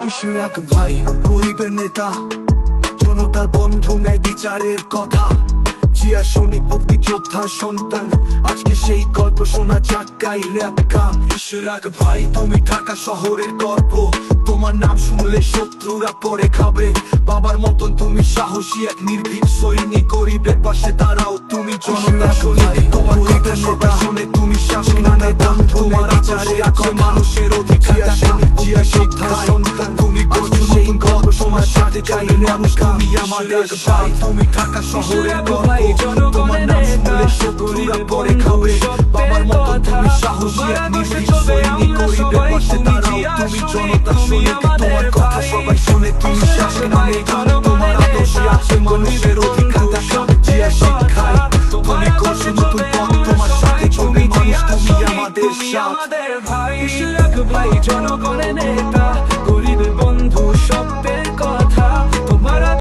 ইশরাক ভাই গরিবের নেতা, জনতার বন্ধু, ন্যায় বিচারের কথা। জিয়া সৈনিক মুক্তিযোদ্ধার সন্তান, আজকে সেই গল্প শোনা যাক গাই র‍্যাপ গান। ইশরাক ভাই তুমি ঢাকা শহরের গর্ব, তোমার নাম শুনলে শত্রুরা পরে খাবে। বাবার মতন তুমি সাহসী এক নির্ভীক সৈনিক, গরিবের পাশে দাঁড়াও তুমি জনতা সৈনিক। তোমার কথা সবাই শুনে তুমি শাসন আনে বন্ধু, তোমার আচারে আছে মানুষের অধিকার। জিয়া শিক্ষার সন্তান তুমি করছো সেই গল্প শোনার সাথে গাই র‍্যাপ গান। আমাদের ভাই তুমি ঢাকা শহরের গর্ব, তোমার নাম শুনলে শত্রুরা পরে খাবে। বাবার মতন তুমি সাহসী এক নির্ভীক সৈনিক, গরিবের পাশে দাঁড়াও তুমি জনতা সৈনিক। তোমার কথা সবাই শুনে তুমি শাসন আনে বন্ধু, তোমার আদর্শে আছে মানুষের অধিকার। জিয়া শিক্ষায় তুমি করছো নতুন পথ, তোমার সাথে চলবে মানুষ, তুমি আমাদের সাথ। ভাই ইশরাক ভাই জনগণের নেতা।